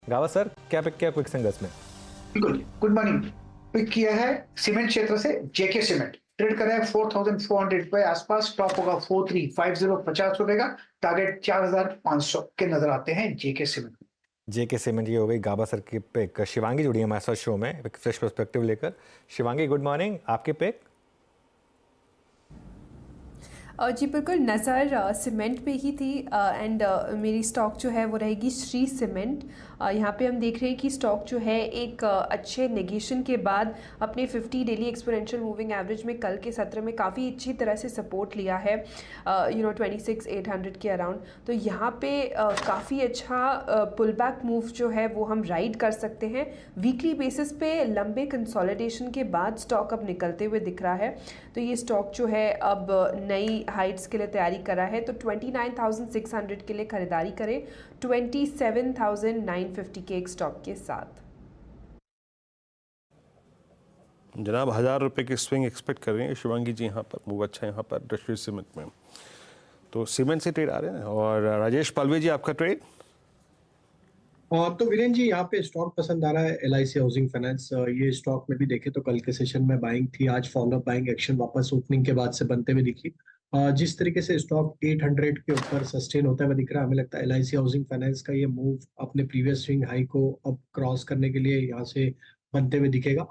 गावा सर, क्या पिक किया क्विक सिंगल्स में? बिल्कुल, गुड मॉर्निंग। पिक किया है सीमेंट क्षेत्र से जेके सीमेंट। ट्रेड कर रहा है 4400 पे आसपास। टॉप होगा 4350 ₹50 का। टारगेट 4500 के नजर आते हैं जेके सीमेंट। जेके सीमेंट, ये हो गई गाबा सर की पिक। शिवांगी जुड़ी है हमारे साथ शो में एक फ्रेश पर्सपेक्टिव लेकर। शिवांगी, गुड मॉर्निंग, आपकी पिक? जी बिल्कुल, नज़र सीमेंट पे ही थी एंड मेरी स्टॉक जो है वो रहेगी श्री सीमेंट। यहाँ पे हम देख रहे हैं कि स्टॉक जो है एक अच्छे नेगेशन के बाद अपने 50 डेली एक्सपोनेंशियल मूविंग एवरेज में कल के सत्र में काफ़ी अच्छी तरह से सपोर्ट लिया है 26,800 के अराउंड। तो यहाँ पे काफ़ी अच्छा पुल बैक मूव जो है वो हम राइड कर सकते हैं। वीकली बेसिस पे लंबे कंसोलिडेशन के बाद स्टॉक अब निकलते हुए दिख रहा है। तो ये स्टॉक जो है अब नई हाइट्स के लिए तैयारी कर रहा है। तो 29,600 के लिए खरीदारी करें 27,950 के एक स्टॉक के साथ। जनाब 1000 रुपये की स्विंग एक्सपेक्ट कर रहे हैं शिवांगी जी यहाँ पर। मूव अच्छा है यहाँ पर श्री सीमेंट में, तो सीमेंट से ट्रेड आ रहे हैं। और राजेश पालवे जी, आपका ट्रेड? तो वीरेन जी, यहाँ पे स्टॉक पसंद आ रहा है LIC हाउसिंग फाइनेंस। ये स्टॉक में भी देखे तो कल के सेशन में बाइंग थी, आज फॉलोअप बाइंग एक्शन वापस ओपनिंग के बाद से बनते हुए दिखी। जिस तरीके से स्टॉक 800 के ऊपर सस्टेन होता हुआ दिख रहा है, हमें लगता है LIC हाउसिंग फाइनेंस का ये मूव अपने प्रीवियस स्विंग हाई को अब क्रॉस करने के लिए यहाँ से बनते हुए दिखेगा।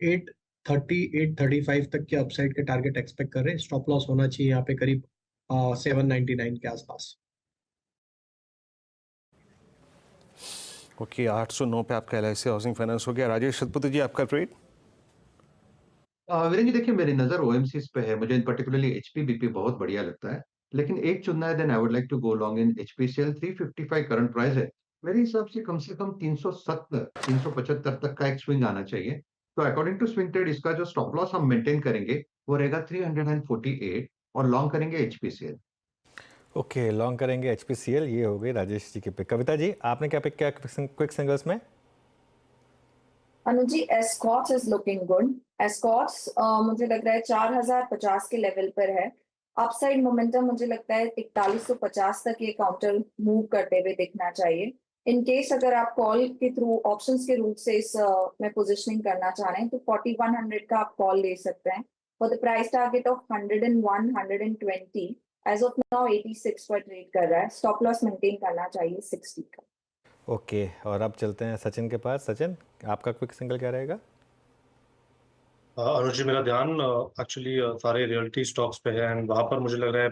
830 835 तक के अपसाइड के टारगेट एक्सपेक्ट कर रहे हैं। स्टॉप लॉस होना चाहिए यहाँ पे करीब 799 के आसपास। ओके, 809 पे आपका LIC हाउसिंग फाइनेंस हो गया। राजेश सतपति जी, आपका ट्रेड? वीरेन जी देखिए, मेरी नजर ओएमसीज पे है। मुझे इन पर्टिकुलरली एचपीबीपी बहुत बढ़िया लगता है, लेकिन एक चुनना है, then I would like to go long in HPCL. 355 current price है। मेरे हिसाब से कम 370 375 तक का एक स्विंग आना चाहिए। तो अकॉर्डिंग टू स्विंग ट्रेड इसका जो स्टॉप लॉस हम मेंटेन करेंगे वो रहेगा 348, और लॉन्ग करेंगे एचपीसीएल। ओके, लॉन्ग करेंगे HPCL। ये हो गई राजेश जी की पिक। कविता जी, आपने क्या पिक किया क्विक सिंगल्स में? Anuj ji, Escorts is looking good. Escorts मुझे लग रहा है 4050 के लेवल पर है। अपसाइड मोमेंटम मुझे लगता है 4150 तक ये काउंटर मूव करते हुए दिखना चाहिए। इन केस अगर आप कॉल के थ्रू ऑप्शंस के रूट से इस में पोजिशनिंग करना चाह रहे हैं तो 4100 का आप कॉल ले सकते हैं for the price target of 101 120। As of now 86 पर ट्रेड कर रहा है। स्टॉप लॉस मेंटेन करना चाहिए 60 का। ओके, और अब चलते हैं सचिन के पास। सचिन, आपका क्विक सिंगल क्या रहेगा? अनुज जी, मेरा ध्यान एक्चुअली सारे रियल्टी स्टॉक्स पे है एंड वहां पर मुझे लग रहा है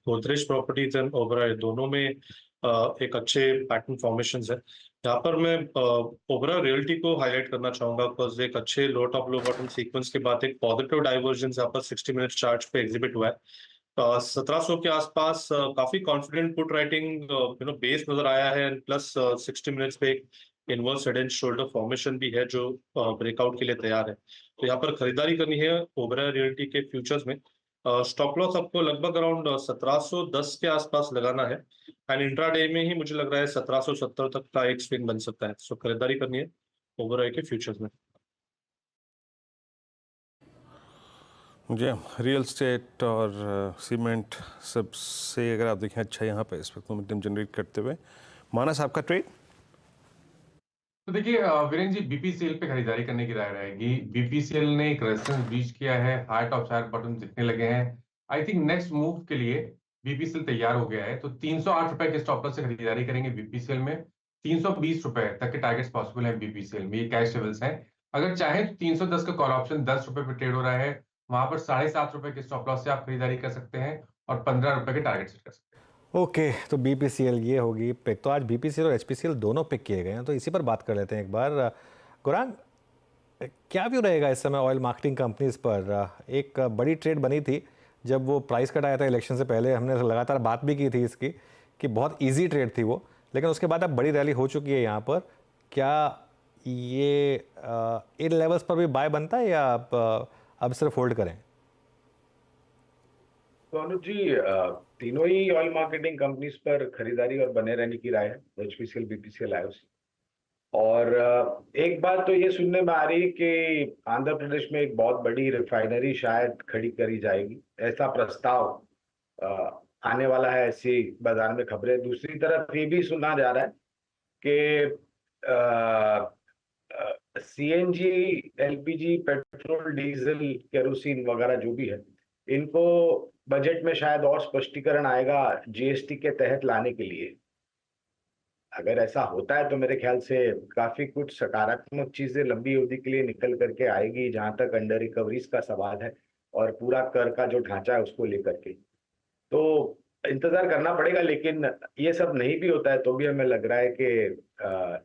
गोदरेज प्रॉपर्टीज एंड ओबराय दोनों में एक अच्छे पैटर्न फॉर्मेशंस है। यहाँ पर मैं ओबराय रियल्टी को हाईलाइट करना चाहूंगा बिकॉज एक अच्छे लो टॉप लो बॉटम सीक्वेंस के बाद एक पॉजिटिव डाइवर्जेंस यहाँ पर 60 मिनट चार्ट पे एग्जिबिट हुआ है। 1700 के आसपास काफी कॉन्फिडेंट पुट राइटिंग बेस नजर आया है एंड प्लस 60 मिनट्स पे एक inverse head and shoulder formation भी है जो ब्रेकआउट के लिए तैयार है। तो यहाँ पर खरीदारी करनी है ओबराय रियल्टी के फ्यूचर्स में। स्टॉप लॉस आपको लगभग अराउंड 1710 के आसपास लगाना है एंड इंट्राडे में ही मुझे लग रहा है 1770 तक का एक स्विंग बन सकता है। सो खरीदारी करनी है ओबराय के फ्यूचर्स में। मुझे रियल स्टेट और सीमेंट सबसे अगर आप देखें अच्छा यहाँ पे इस वक्त मोमेंटम जनरेट करते हुए। मानस, आपका ट्रेड? तो देखिए वीरेन जी, बीपीसीएल पे खरीदारी करने की राय रहेगी। बीपीसीएल ने एक रेजिस्टेंस ब्रीच किया है, हाई टॉप हायर बॉटम दिखने लगे हैं। आई थिंक नेक्स्ट मूव के लिए बीपीसीएल तैयार हो गया है। तो 308 रुपए के स्टॉप लॉस से खरीदारी करेंगे बीपीसीएल में। 320 रुपए तक के टारगेट्स पॉसिबल है बीपीसीएल में, ये कैश लेवल्स हैं। अगर चाहे तो 310 का कॉल ऑप्शन 10 रुपए पे ट्रेड हो रहा है, वहां पर 7.5 रुपए के स्टॉप लॉस से आप खरीदारी कर सकते हैं और 15 रुपए के टारगेट सेट कर सकते हैं। ओके, तो BPCL ये होगी पिक। तो आज BPCL और HPCL दोनों पिक किए गए हैं, तो इसी पर बात कर लेते हैं एक बार। गुरांग, क्या व्यू रहेगा इस समय ऑयल मार्केटिंग कंपनीज पर? एक बड़ी ट्रेड बनी थी जब वो प्राइस कट आया था इलेक्शन से पहले। हमने लगातार बात भी की थी इसकी कि बहुत इजी ट्रेड थी वो, लेकिन उसके बाद अब बड़ी रैली हो चुकी है यहाँ पर। क्या ये इन लेवल्स पर भी बाय बनता है या अब सिर्फ होल्ड करें? तो अनुज जी, तीनों ही ऑयल मार्केटिंग कंपनीज पर खरीदारी और बने रहने की राय है, HPCL, BPCL, IOC। और एक बात तो ये सुनने में आ रही है कि आंध्र प्रदेश में एक बहुत बड़ी रिफाइनरी शायद खड़ी करी जाएगी, ऐसा प्रस्ताव आने वाला है, ऐसी बाजार में खबरें। दूसरी तरफ ये भी सुना जा रहा है कि CNG, LPG, petrol, diesel, kerosene वगैरह जो भी है, इनको बजट में शायद और स्पष्टीकरण आएगा जीएसटी के तहत लाने के लिए। अगर ऐसा होता है तो मेरे ख्याल से काफी कुछ सकारात्मक चीजें लंबी अवधि के लिए निकल करके आएगी, जहां तक अंडर रिकवरीज का सवाल है और पूरा कर का जो ढांचा है उसको लेकर के। तो इंतजार करना पड़ेगा, लेकिन ये सब नहीं भी होता है तो भी हमें लग रहा है कि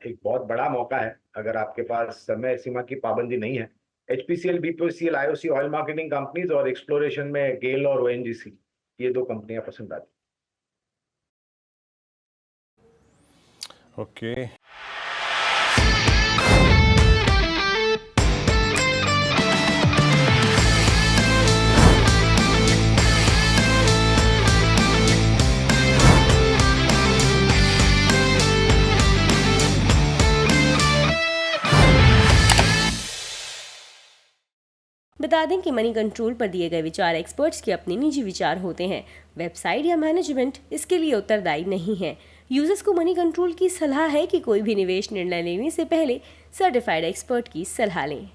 एक बहुत बड़ा मौका है अगर आपके पास समय सीमा की पाबंदी नहीं है। HPCL, BPCL, IOC oil marketing companies और एक्सप्लोरेशन में गेल और ओएनजीसी, ये दो कंपनियां पसंद आती हैं। ओके। बता दें कि मनी कंट्रोल पर दिए गए विचार एक्सपर्ट्स के अपने निजी विचार होते हैं। वेबसाइट या मैनेजमेंट इसके लिए उत्तरदायी नहीं है। यूजर्स को मनी कंट्रोल की सलाह है कि कोई भी निवेश निर्णय लेने से पहले सर्टिफाइड एक्सपर्ट की सलाह लें।